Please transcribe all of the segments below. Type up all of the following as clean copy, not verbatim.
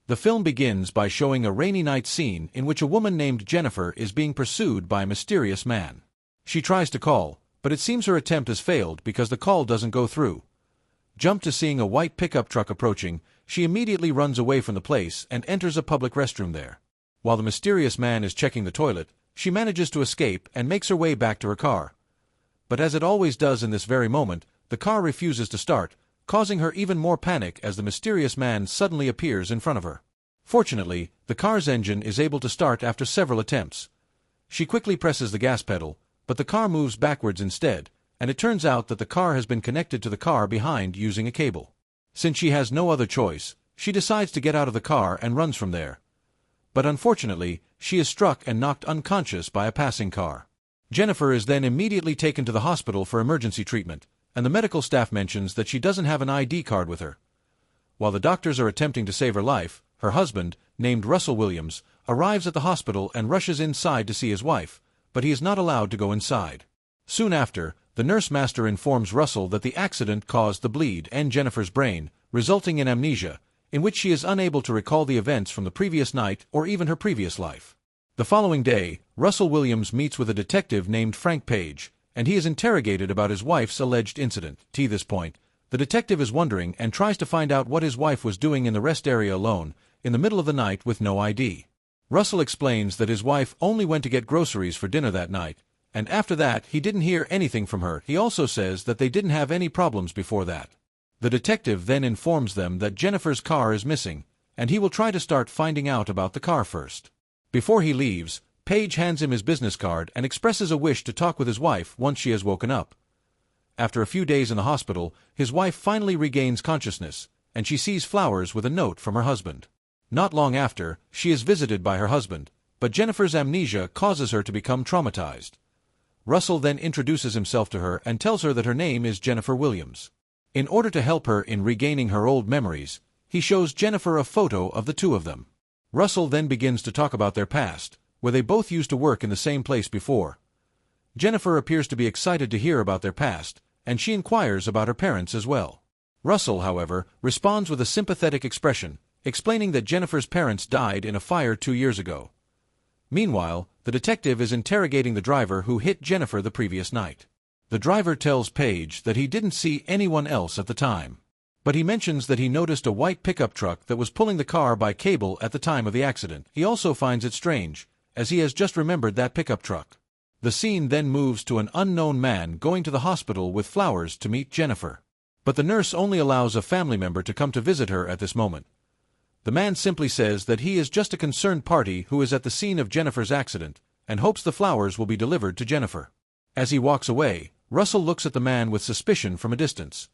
The film begins by showing a rainy night scene in which a woman named Jennifer is being pursued by a mysterious man. She tries to call, but it seems her attempt has failed because the call doesn't go through. Jump to seeing a white pickup truck approaching, she immediately runs away from the place and enters a public restroom there. While the mysterious man is checking the toilet, she manages to escape and makes her way back to her car. But as it always does in this very moment, the car refuses to start, causing her even more panic as the mysterious man suddenly appears in front of her. Fortunately, the car's engine is able to start after several attempts. She quickly presses the gas pedal, but the car moves backwards instead, and it turns out that the car has been connected to the car behind using a cable. Since she has no other choice, she decides to get out of the car and runs from there. But unfortunately, she is struck and knocked unconscious by a passing car. Jennifer is then immediately taken to the hospital for emergency treatment, and the medical staff mentions that she doesn't have an ID card with her. While the doctors are attempting to save her life, her husband, named Russell Williams, arrives at the hospital and rushes inside to see his wife, but he is not allowed to go inside. Soon after, the nurse master informs Russell that the accident caused the bleed in Jennifer's brain, resulting in amnesia, in which she is unable to recall the events from the previous night or even her previous life. The following day, Russell Williams meets with a detective named Frank Page, and he is interrogated about his wife's alleged incident. To this point, the detective is wondering and tries to find out what his wife was doing in the rest area alone, in the middle of the night with no ID. Russell explains that his wife only went to get groceries for dinner that night, and after that he didn't hear anything from her. He also says that they didn't have any problems before that. The detective then informs them that Jennifer's car is missing, and he will try to start finding out about the car first. Before he leaves, Page hands him his business card and expresses a wish to talk with his wife once she has woken up. After a few days in the hospital, his wife finally regains consciousness, and she sees flowers with a note from her husband. Not long after, she is visited by her husband, but Jennifer's amnesia causes her to become traumatized. Russell then introduces himself to her and tells her that her name is Jennifer Williams. In order to help her in regaining her old memories, he shows Jennifer a photo of the two of them. Russell then begins to talk about their past, where they both used to work in the same place before. Jennifer appears to be excited to hear about their past, and she inquires about her parents as well. Russell, however, responds with a sympathetic expression, explaining that Jennifer's parents died in a fire 2 years ago. Meanwhile, the detective is interrogating the driver who hit Jennifer the previous night. The driver tells Page that he didn't see anyone else at the time, but he mentions that he noticed a white pickup truck that was pulling the car by cable at the time of the accident. He also finds it strange, as he has just remembered that pickup truck. The scene then moves to an unknown man going to the hospital with flowers to meet Jennifer. But the nurse only allows a family member to come to visit her at this moment. The man simply says that he is just a concerned party who is at the scene of Jennifer's accident, and hopes the flowers will be delivered to Jennifer. As he walks away, Russell looks at the man with suspicion from a distance.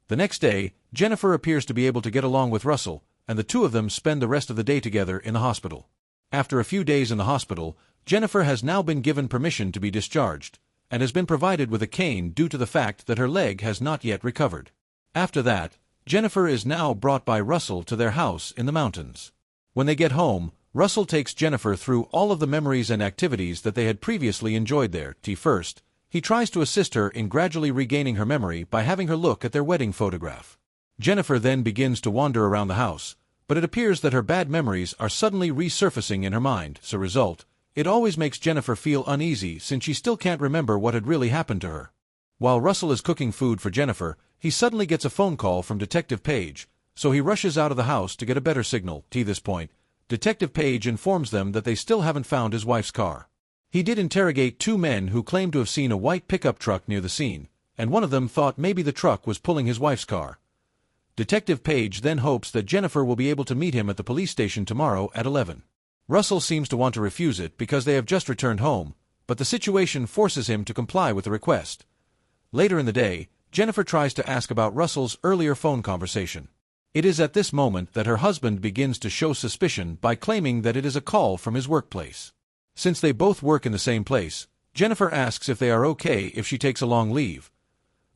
The next day, Jennifer appears to be able to get along with Russell, and the two of them spend the rest of the day together in the hospital. After a few days in the hospital, Jennifer has now been given permission to be discharged, and has been provided with a cane due to the fact that her leg has not yet recovered. After that, Jennifer is now brought by Russell to their house in the mountains. When they get home, Russell takes Jennifer through all of the memories and activities that they had previously enjoyed there. First, he tries to assist her in gradually regaining her memory by having her look at their wedding photograph. Jennifer then begins to wander around the house, but it appears that her bad memories are suddenly resurfacing in her mind. As a result, it always makes Jennifer feel uneasy since she still can't remember what had really happened to her. While Russell is cooking food for Jennifer, he suddenly gets a phone call from Detective Page, so he rushes out of the house to get a better signal. To this point, Detective Page informs them that they still haven't found his wife's car. He did interrogate 2 men who claimed to have seen a white pickup truck near the scene, and one of them thought maybe the truck was pulling his wife's car. Detective Page then hopes that Jennifer will be able to meet him at the police station tomorrow at 11. Russell seems to want to refuse it because they have just returned home, but the situation forces him to comply with the request. Later in the day, Jennifer tries to ask about Russell's earlier phone conversation. It is at this moment that her husband begins to show suspicion by claiming that it is a call from his workplace. Since they both work in the same place, Jennifer asks if they are okay if she takes a long leave.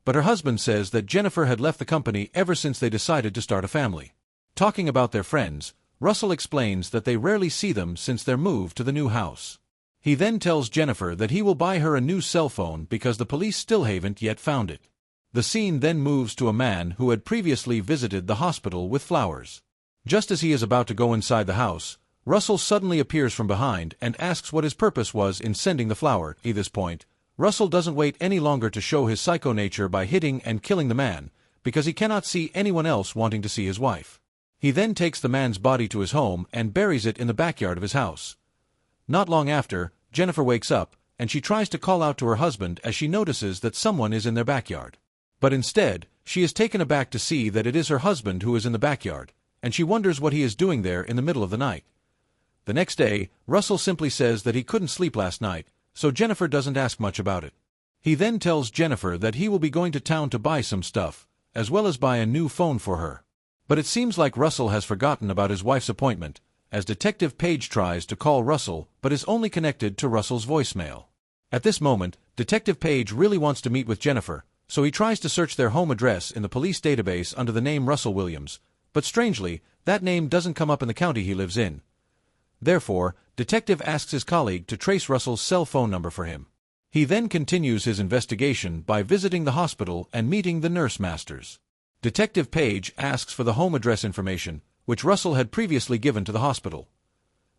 But her husband says that Jennifer had left the company ever since they decided to start a family. Talking about their friends, Russell explains that they rarely see them since their move to the new house. He then tells Jennifer that he will buy her a new cell phone because the police still haven't yet found it. The scene then moves to a man who had previously visited the hospital with flowers. Just as he is about to go inside the house, Russell suddenly appears from behind and asks what his purpose was in sending the flower. At this point, Russell doesn't wait any longer to show his psycho nature by hitting and killing the man, because he cannot see anyone else wanting to see his wife. He then takes the man's body to his home and buries it in the backyard of his house. Not long after, Jennifer wakes up, and she tries to call out to her husband as she notices that someone is in their backyard. But instead, she is taken aback to see that it is her husband who is in the backyard, and she wonders what he is doing there in the middle of the night. The next day, Russell simply says that he couldn't sleep last night, so Jennifer doesn't ask much about it. He then tells Jennifer that he will be going to town to buy some stuff, as well as buy a new phone for her. But it seems like Russell has forgotten about his wife's appointment, as Detective Page tries to call Russell but is only connected to Russell's voicemail. At this moment, Detective Page really wants to meet with Jennifer, so he tries to search their home address in the police database under the name Russell Williams, but strangely, that name doesn't come up in the county he lives in. Therefore, Detective asks his colleague to trace Russell's cell phone number for him. He then continues his investigation by visiting the hospital and meeting the nurse masters. Detective Page asks for the home address information, which Russell had previously given to the hospital.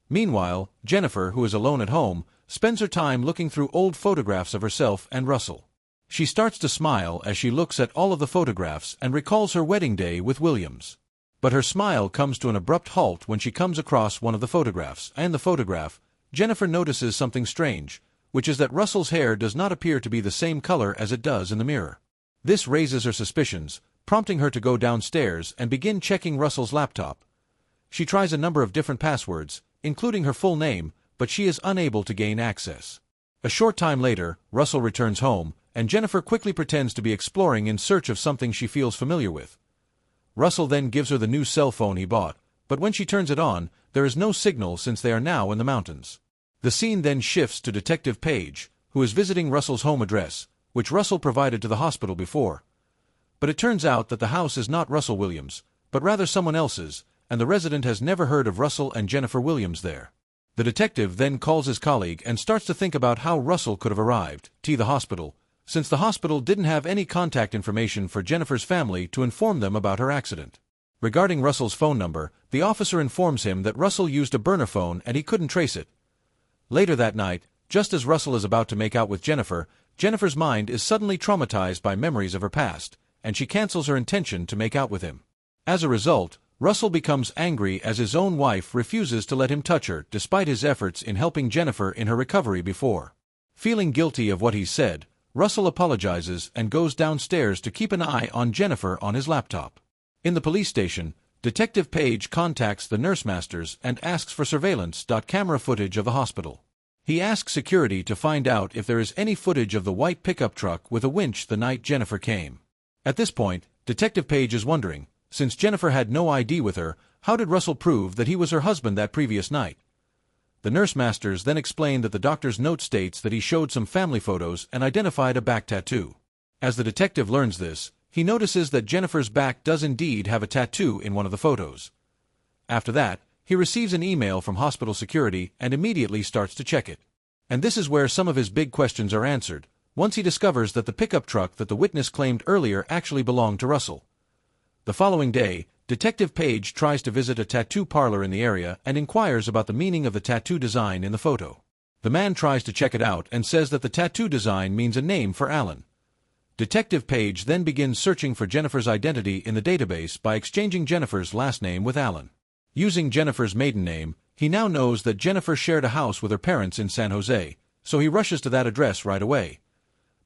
Meanwhile, Jennifer, who is alone at home, spends her time looking through old photographs of herself and Russell. She starts to smile as she looks at all of the photographs and recalls her wedding day with Williams. But her smile comes to an abrupt halt when she comes across one of the photographs, and in the photograph, Jennifer notices something strange, which is that Russell's hair does not appear to be the same color as it does in the mirror. This raises her suspicions, prompting her to go downstairs and begin checking Russell's laptop. She tries a number of different passwords, including her full name, but she is unable to gain access. A short time later, Russell returns home, and Jennifer quickly pretends to be exploring in search of something she feels familiar with. Russell then gives her the new cell phone he bought, but when she turns it on, there is no signal since they are now in the mountains. The scene then shifts to Detective Page, who is visiting Russell's home address, which Russell provided to the hospital before. But it turns out that the house is not Russell Williams, but rather someone else's, and the resident has never heard of Russell and Jennifer Williams there. The detective then calls his colleague and starts to think about how Russell could have arrived to the hospital, since the hospital didn't have any contact information for Jennifer's family to inform them about her accident. Regarding Russell's phone number, the officer informs him that Russell used a burner phone and he couldn't trace it. Later that night, just as Russell is about to make out with Jennifer, Jennifer's mind is suddenly traumatized by memories of her past, and she cancels her intention to make out with him. As a result, Russell becomes angry as his own wife refuses to let him touch her despite his efforts in helping Jennifer in her recovery before. Feeling guilty of what he said, Russell apologizes and goes downstairs to keep an eye on Jennifer on his laptop. In the police station, Detective Page contacts the nurse masters and asks for surveillance camera footage of the hospital. He asks security to find out if there is any footage of the white pickup truck with a winch the night Jennifer came. At this point, Detective Page is wondering, since Jennifer had no ID with her, how did Russell prove that he was her husband that previous night? The nurse masters then explain that the doctor's note states that he showed some family photos and identified a back tattoo. As the detective learns this, he notices that Jennifer's back does indeed have a tattoo in one of the photos. After that, he receives an email from hospital security and immediately starts to check it. And this is where some of his big questions are answered, once he discovers that the pickup truck that the witness claimed earlier actually belonged to Russell. The following day, Detective Page tries to visit a tattoo parlor in the area and inquires about the meaning of the tattoo design in the photo. The man tries to check it out and says that the tattoo design means a name for Alan. Detective Page then begins searching for Jennifer's identity in the database by exchanging Jennifer's last name with Alan. Using Jennifer's maiden name, he now knows that Jennifer shared a house with her parents in San Jose, so he rushes to that address right away.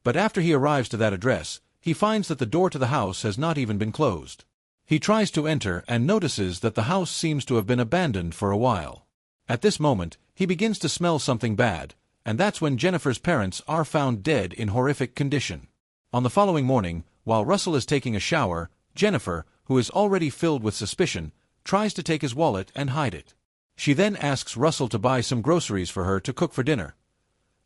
But after he arrives to that address, he finds that the door to the house has not even been closed. He tries to enter and notices that the house seems to have been abandoned for a while. At this moment, he begins to smell something bad, and that's when Jennifer's parents are found dead in horrific condition. On the following morning, while Russell is taking a shower, Jennifer, who is already filled with suspicion, tries to take his wallet and hide it. She then asks Russell to buy some groceries for her to cook for dinner.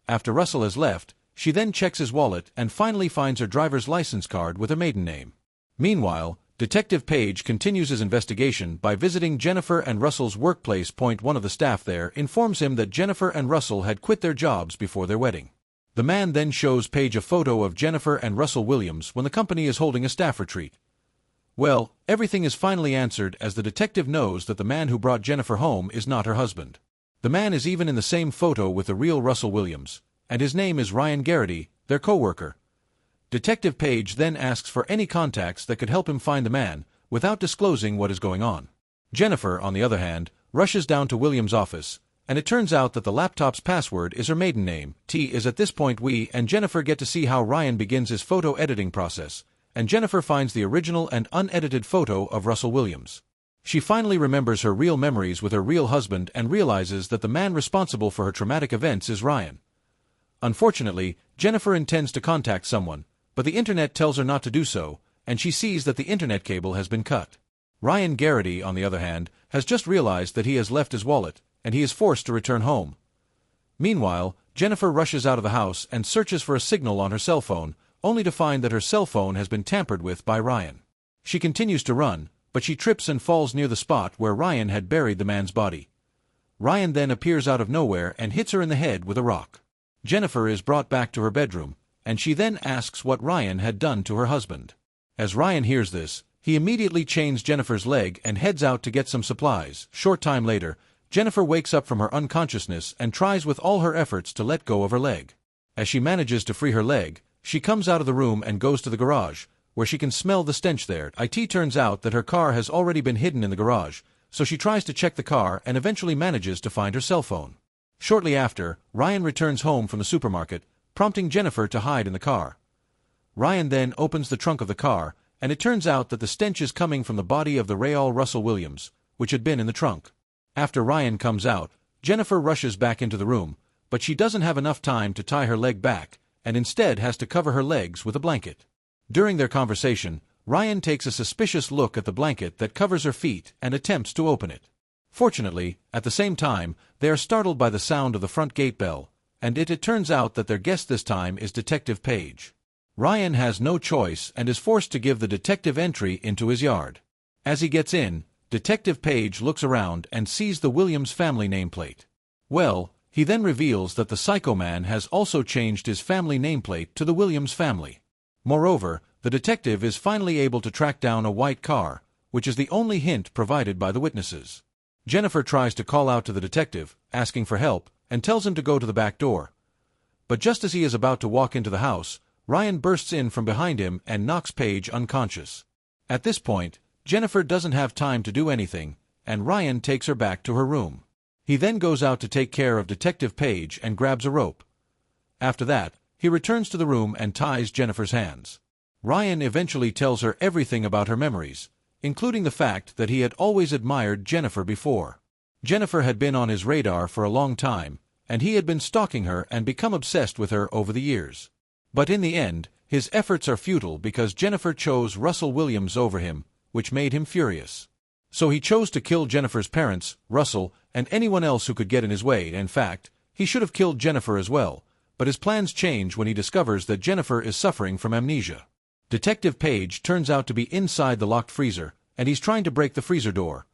After Russell has left, she then checks his wallet and finally finds her driver's license card with a maiden name. Meanwhile, Detective Page continues his investigation by visiting Jennifer and Russell's workplace. One of the staff there informs him that Jennifer and Russell had quit their jobs before their wedding. The man then shows Page a photo of Jennifer and Russell Williams when the company is holding a staff retreat. Well, everything is finally answered as the detective knows that the man who brought Jennifer home is not her husband. The man is even in the same photo with the real Russell Williams, and his name is Ryan Garrity, their co-worker. Detective Page then asks for any contacts that could help him find the man, without disclosing what is going on. Jennifer, on the other hand, rushes down to Williams' office, and it turns out that the laptop's password is her maiden name. At this point we and Jennifer get to see how Ryan begins his photo editing process, and Jennifer finds the original and unedited photo of Russell Williams. She finally remembers her real memories with her real husband and realizes that the man responsible for her traumatic events is Ryan. Unfortunately, Jennifer intends to contact someone, but the internet tells her not to do so, and she sees that the internet cable has been cut. Ryan Garrity, on the other hand, has just realized that he has left his wallet, and he is forced to return home. Meanwhile, Jennifer rushes out of the house and searches for a signal on her cell phone, only to find that her cell phone has been tampered with by Ryan. She continues to run, but she trips and falls near the spot where Ryan had buried the man's body. Ryan then appears out of nowhere and hits her in the head with a rock. Jennifer is brought back to her bedroom, and she then asks what Ryan had done to her husband. As Ryan hears this, he immediately chains Jennifer's leg and heads out to get some supplies. Short time later, Jennifer wakes up from her unconsciousness and tries with all her efforts to let go of her leg. As she manages to free her leg, she comes out of the room and goes to the garage, where she can smell the stench there. It turns out that her car has already been hidden in the garage, so she tries to check the car and eventually manages to find her cell phone. Shortly after, Ryan returns home from the supermarket, prompting Jennifer to hide in the car. Ryan then opens the trunk of the car, and it turns out that the stench is coming from the body of the real Russell Williams, which had been in the trunk. After Ryan comes out, Jennifer rushes back into the room, but she doesn't have enough time to tie her leg back, and instead has to cover her legs with a blanket. During their conversation, Ryan takes a suspicious look at the blanket that covers her feet and attempts to open it. Fortunately, at the same time, they are startled by the sound of the front gate bell, and it turns out that their guest this time is Detective Page. Ryan has no choice and is forced to give the detective entry into his yard. As he gets in, Detective Page looks around and sees the Williams family nameplate. Well, he then reveals that the Psycho Man has also changed his family nameplate to the Williams family. Moreover, the detective is finally able to track down a white car, which is the only hint provided by the witnesses. Jennifer tries to call out to the detective, asking for help, and tells him to go to the back door. But just as he is about to walk into the house, Ryan bursts in from behind him and knocks Page unconscious. At this point, Jennifer doesn't have time to do anything, and Ryan takes her back to her room. He then goes out to take care of Detective Page and grabs a rope. After that, he returns to the room and ties Jennifer's hands. Ryan eventually tells her everything about her memories, including the fact that he had always admired Jennifer before. Jennifer had been on his radar for a long time, and he had been stalking her and become obsessed with her over the years. But in the end, his efforts are futile because Jennifer chose Russell Williams over him, which made him furious. So he chose to kill Jennifer's parents, Russell, and anyone else who could get in his way. In fact, he should have killed Jennifer as well, but his plans change when he discovers that Jennifer is suffering from amnesia. Detective Page turns out to be inside the locked freezer, and he's trying to break the freezer door.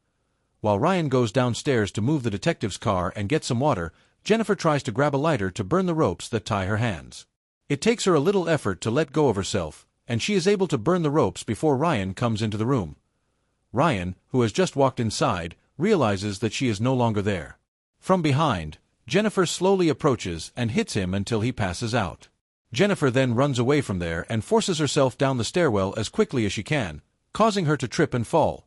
While Ryan goes downstairs to move the detective's car and get some water, Jennifer tries to grab a lighter to burn the ropes that tie her hands. It takes her a little effort to let go of herself, and she is able to burn the ropes before Ryan comes into the room. Ryan, who has just walked inside, realizes that she is no longer there. From behind, Jennifer slowly approaches and hits him until he passes out. Jennifer then runs away from there and forces herself down the stairwell as quickly as she can, causing her to trip and fall.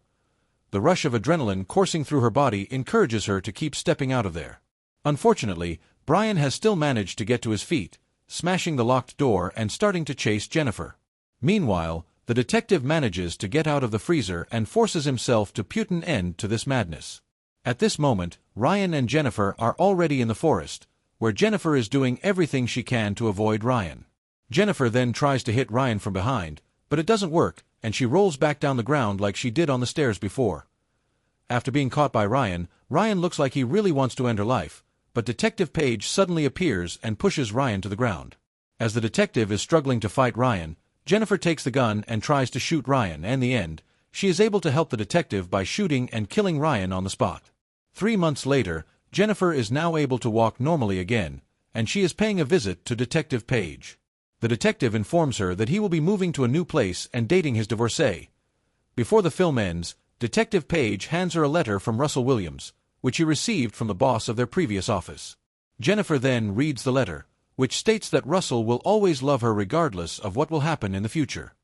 The rush of adrenaline coursing through her body encourages her to keep stepping out of there. Unfortunately, Brian has still managed to get to his feet, smashing the locked door and starting to chase Jennifer. Meanwhile, the detective manages to get out of the freezer and forces himself to put an end to this madness. At this moment, Ryan and Jennifer are already in the forest, where Jennifer is doing everything she can to avoid Ryan. Jennifer then tries to hit Ryan from behind, but it doesn't work, and she rolls back down the ground like she did on the stairs before. After being caught by Ryan, Ryan looks like he really wants to end her life, but Detective Page suddenly appears and pushes Ryan to the ground. As the detective is struggling to fight Ryan, Jennifer takes the gun and tries to shoot Ryan, and in the end, she is able to help the detective by shooting and killing Ryan on the spot. 3 months later, Jennifer is now able to walk normally again, and she is paying a visit to Detective Page. The detective informs her that he will be moving to a new place and dating his divorcee. Before the film ends, Detective Page hands her a letter from Russell Williams, which he received from the boss of their previous office. Jennifer then reads the letter, which states that Russell will always love her regardless of what will happen in the future.